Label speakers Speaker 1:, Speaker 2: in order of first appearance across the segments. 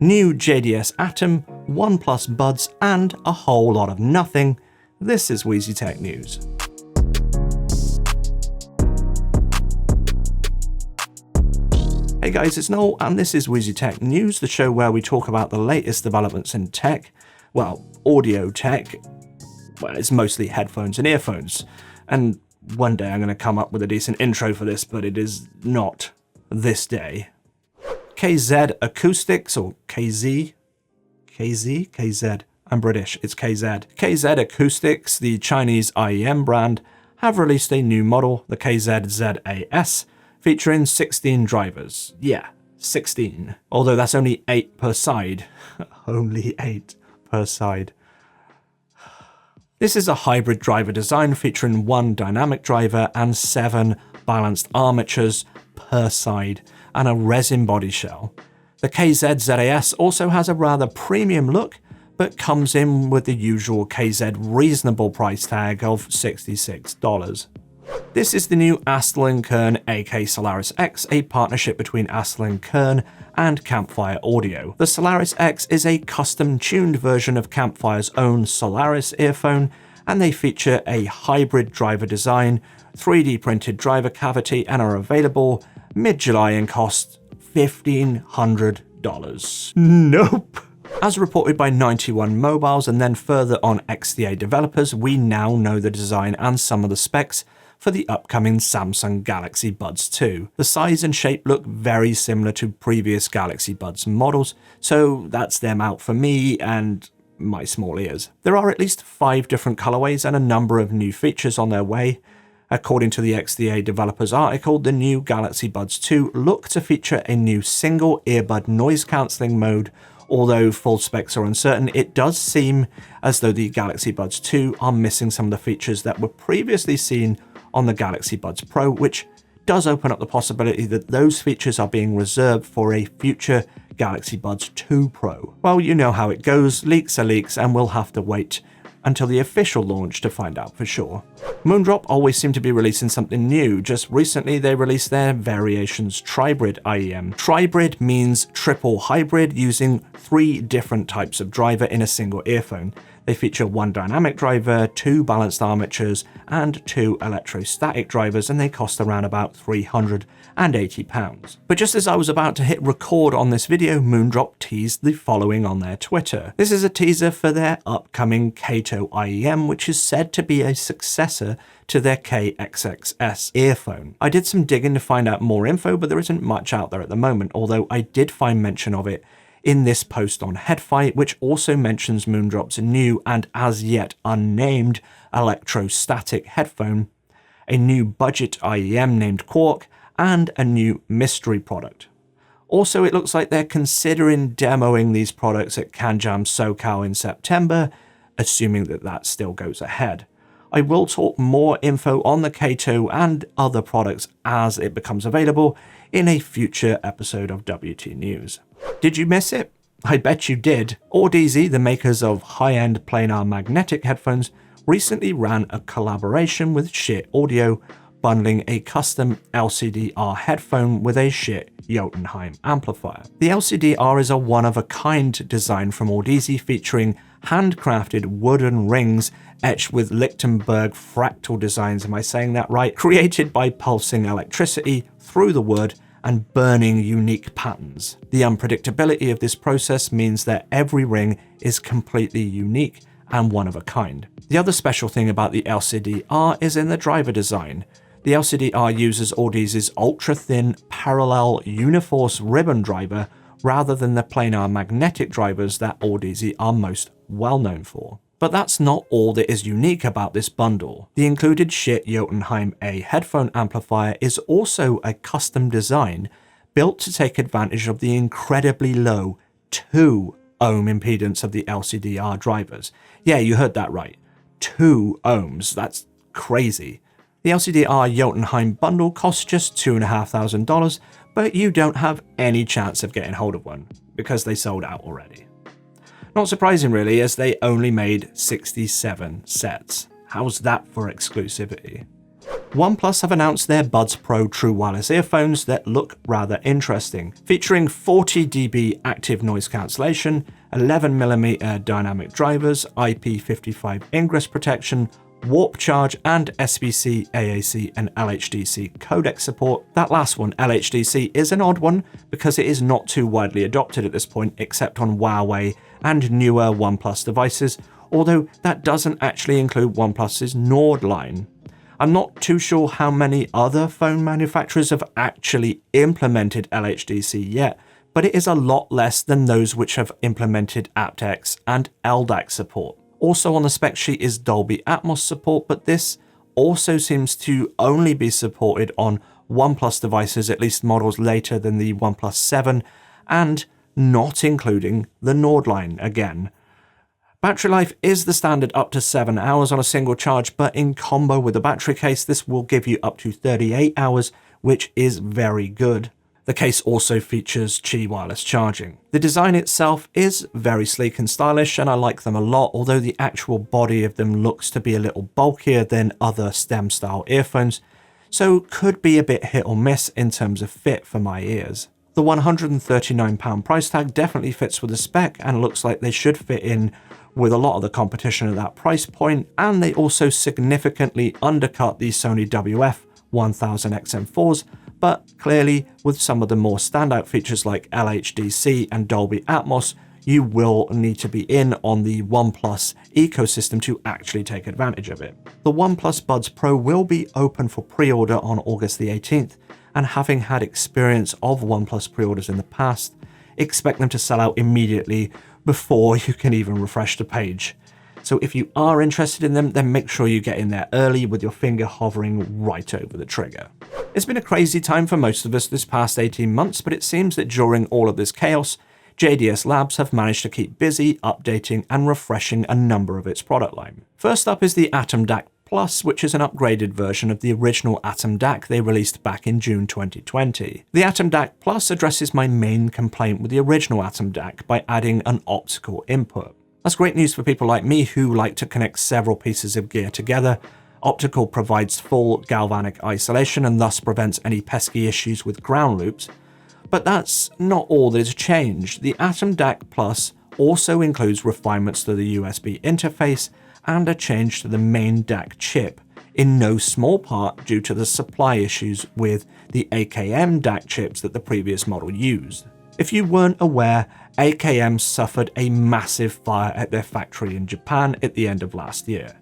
Speaker 1: New JDS Atom, OnePlus Buds, and a whole lot of nothing. This is Wheezy Tech News. Hey guys, it's Noel, and this is Wheezy Tech News, the show where we talk about the latest developments in tech. Well, audio tech. Well, it's mostly headphones and earphones. And one day I'm going to come up with a decent intro for this, but it is not this day. KZ Acoustics, or KZ? KZ? I'm British, it's KZ. KZ Acoustics, the Chinese IEM brand, have released a new model, the KZ ZAS, featuring 16 drivers. Yeah, 16. Although that's only 8 per side. Only 8 per side. This is a hybrid driver design featuring 1 dynamic driver and 7 balanced armatures per side, and a resin body shell. The KZ ZAS also has a rather premium look, but comes in with the usual KZ reasonable price tag of $66. This is the new Audeze Kern aka Solaris X, a partnership between Audeze Kern and Campfire Audio. The Solaris X is a custom-tuned version of Campfire's own Solaris earphone, and they feature a hybrid driver design, 3D printed driver cavity, and are available mid-July and cost $1,500. Nope. As reported by 91 Mobiles and then further on XDA developers, we now know the design and some of the specs for the upcoming Samsung Galaxy Buds 2. The size and shape look very similar to previous Galaxy Buds models, so that's them out for me and my small ears. There are at least 5 different colorways and a number of new features on their way. According to the XDA developers article, the new Galaxy Buds 2 look to feature a new single earbud noise cancelling mode. Although full specs are uncertain, it does seem as though the Galaxy Buds 2 are missing some of the features that were previously seen on the Galaxy Buds Pro, which does open up the possibility that those features are being reserved for a future Galaxy Buds 2 Pro. Well, you know how it goes, leaks are leaks, and we'll have to wait until the official launch to find out for sure. Moondrop always seem to be releasing something new. Just recently they released their Variations Tribrid IEM. Tribrid means triple hybrid, using 3 different types of driver in a single earphone. They feature 1 dynamic driver, 2 balanced armatures, and 2 electrostatic drivers, and they cost around about £380. But just as I was about to hit record on this video, Moondrop teased the following on their Twitter. This is a teaser for their upcoming Kato IEM, which is said to be a successor to their KXXS earphone. I did some digging to find out more info, but there isn't much out there at the moment, although I did find mention of it in this post on Headfight, which also mentions Moondrop's new and as yet unnamed electrostatic headphone, a new budget IEM named Quark, and a new mystery product. Also, it looks like they're considering demoing these products at CanJam SoCal in September, assuming that that still goes ahead. I will talk more info on the Kato and other products as it becomes available in a future episode of WT News. Did you miss it? I bet you did. Audeze, the makers of high-end planar magnetic headphones, recently ran a collaboration with Shit Audio, bundling a custom LCD-R headphone with a Shit Jotunheim amplifier. The LCD-R is a one-of-a-kind design from Audeze, featuring handcrafted wooden rings etched with Lichtenberg fractal designs, am I saying that right? Created by pulsing electricity through the wood and burning unique patterns. The unpredictability of this process means that every ring is completely unique and one of a kind. The other special thing about the LCD-R is in the driver design. The LCD-R uses Audeze's ultra-thin parallel Uniforce ribbon driver rather than the planar magnetic drivers that Audeze are most well known for. But that's not all that is unique about this bundle. The included Shit Jotunheim A headphone amplifier is also a custom design built to take advantage of the incredibly low 2 ohm impedance of the LCD-R drivers. Yeah, you heard that right. 2 ohms. That's crazy. The LCD-R Jotunheim bundle costs just $2,500, but you don't have any chance of getting hold of one because they sold out already. Not surprising really, as they only made 67 sets. How's that for exclusivity? OnePlus have announced their Buds Pro true wireless earphones that look rather interesting, featuring 40 dB active noise cancellation, 11mm dynamic drivers, IP55 ingress protection, warp charge, and SBC, AAC, and LHDC codec support. That last one, LHDC, is an odd one because it is not too widely adopted at this point except on Huawei and newer OnePlus devices, although that doesn't actually include OnePlus's Nord line. I'm not too sure how many other phone manufacturers have actually implemented LHDC yet, but it is a lot less than those which have implemented aptX and LDAC support. Also on the spec sheet is Dolby Atmos support, but this also seems to only be supported on OnePlus devices, at least models later than the OnePlus 7, and not including the Nord line again. Battery life is the standard up to 7 hours on a single charge, but in combo with the battery case, this will give you up to 38 hours, which is very good. The case also features Qi wireless charging. The design itself is very sleek and stylish, and I like them a lot, although the actual body of them looks to be a little bulkier than other stem-style earphones, so could be a bit hit or miss in terms of fit for my ears. The £139 price tag definitely fits with the spec and looks like they should fit in with a lot of the competition at that price point, and they also significantly undercut the Sony WF-1000XM4s, but clearly with some of the more standout features like LHDC and Dolby Atmos, you will need to be in on the OnePlus ecosystem to actually take advantage of it. The OnePlus Buds Pro will be open for pre-order on August the 18th, and having had experience of OnePlus pre-orders in the past, expect them to sell out immediately before you can even refresh the page. So if you are interested in them, then make sure you get in there early with your finger hovering right over the trigger. It's been a crazy time for most of us this past 18 months, but it seems that during all of this chaos, JDS Labs have managed to keep busy updating and refreshing a number of its product line. First up is the Atom DAC Plus, which is an upgraded version of the original Atom DAC they released back in June 2020. The Atom DAC Plus addresses my main complaint with the original Atom DAC by adding an optical input. That's great news for people like me who like to connect several pieces of gear together. Optical provides full galvanic isolation and thus prevents any pesky issues with ground loops. But that's not all that has changed. The Atom DAC Plus also includes refinements to the USB interface and a change to the main DAC chip, in no small part due to the supply issues with the AKM DAC chips that the previous model used. If you weren't aware, AKM suffered a massive fire at their factory in Japan at the end of last year.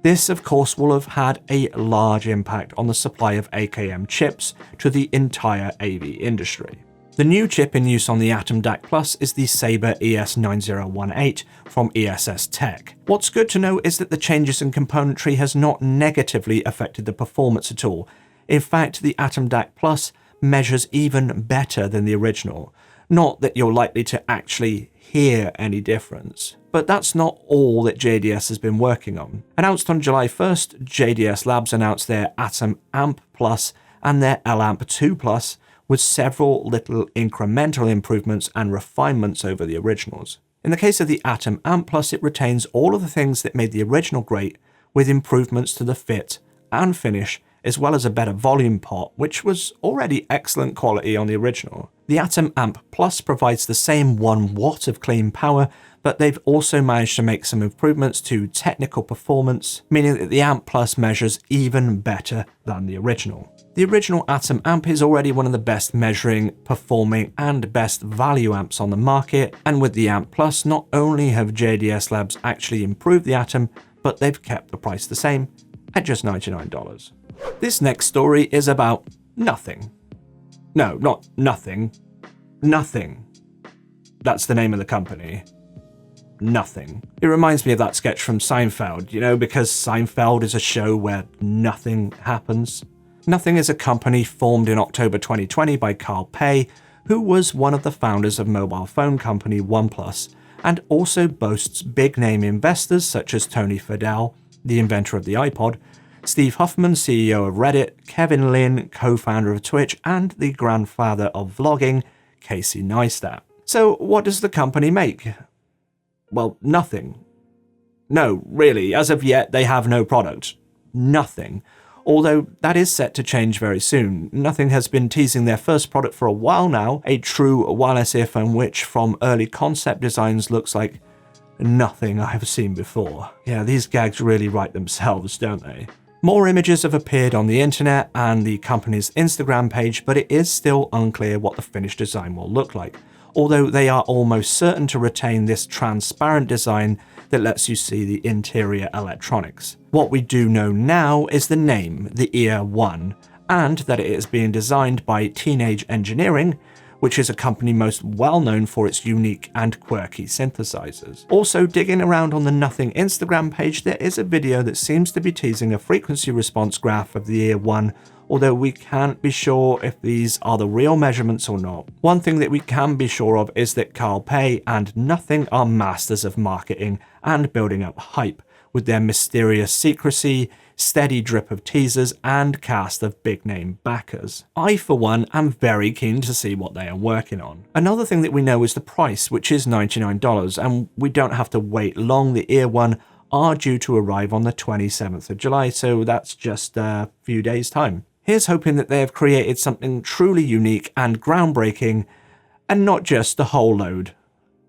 Speaker 1: This, of course, will have had a large impact on the supply of AKM chips to the entire AV industry. The new chip in use on the Atom DAC Plus is the Sabre ES9018 from ESS Tech. What's good to know is that the changes in componentry has not negatively affected the performance at all. In fact, the Atom DAC Plus measures even better than the original. Not that you're likely to actually hear any difference. But that's not all that JDS has been working on. Announced on July 1st, JDS Labs announced their Atom Amp Plus and their LAmp 2 Plus, with several little incremental improvements and refinements over the originals. In the case of the Atom Amp Plus, it retains all of the things that made the original great, with improvements to the fit and finish, as well as a better volume pot, which was already excellent quality on the original. The Atom Amp Plus provides the same 1 watt of clean power, but they've also managed to make some improvements to technical performance, meaning that the Amp Plus measures even better than the original. The original Atom Amp is already one of the best measuring, performing, and best value amps on the market, and with the Amp Plus, not only have JDS Labs actually improved the Atom, but they've kept the price the same at just $99. This next story is about nothing. No, not nothing. Nothing. That's the name of the company. Nothing. It reminds me of that sketch from Seinfeld, because Seinfeld is a show where nothing happens. Nothing is a company formed in October 2020 by Carl Pei, who was one of the founders of mobile phone company OnePlus, and also boasts big-name investors such as Tony Fadell, the inventor of the iPod, Steve Huffman, CEO of Reddit, Kevin Lin, co-founder of Twitch, and the grandfather of vlogging, Casey Neistat. So what does the company make? Well, nothing. No, really, as of yet, they have no product. Nothing. although that is set to change very soon. Nothing has been teasing their first product for a while now, a true wireless earphone which from early concept designs looks like nothing I have seen before. Yeah, these gags really write themselves, don't they? More images have appeared on the internet and the company's Instagram page, but it is still unclear what the finished design will look like, although they are almost certain to retain this transparent design that lets you see the interior electronics. What we do know now is the name, the Ear 1, and that it is being designed by Teenage Engineering, which is a company most well known for its unique and quirky synthesizers. Also, digging around on the Nothing Instagram page, there is a video that seems to be teasing a frequency response graph of the Ear 1, although we can't be sure if these are the real measurements or not. One thing that we can be sure of is that Carl Pei and Nothing are masters of marketing and building up hype, with their mysterious secrecy, steady drip of teasers, and cast of big-name backers. I, for one, am very keen to see what they are working on. Another thing that we know is the price, which is $99, and we don't have to wait long. The Ear 1 are due to arrive on the 27th of July, so that's just a few days' time. Here's hoping that they have created something truly unique and groundbreaking, and not just a whole load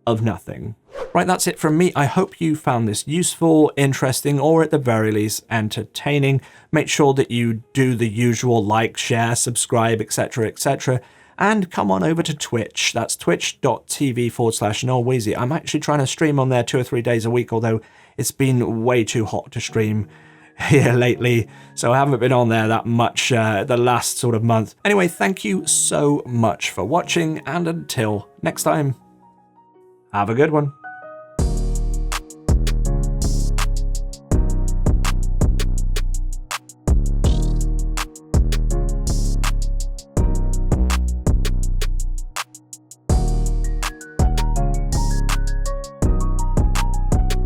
Speaker 1: of nothing. Right, that's it from me. I hope you found this useful, interesting, or at the very least entertaining. Make sure that you do the usual like, share, subscribe, etc, etc. And come on over to Twitch. That's twitch.tv/NoelWheezy. I'm actually trying to stream on there 2 or 3 days a week, although it's been way too hot to stream here lately, so I haven't been on there that much the last sort of month. Anyway, thank you so much for watching, and until next time, have a good one.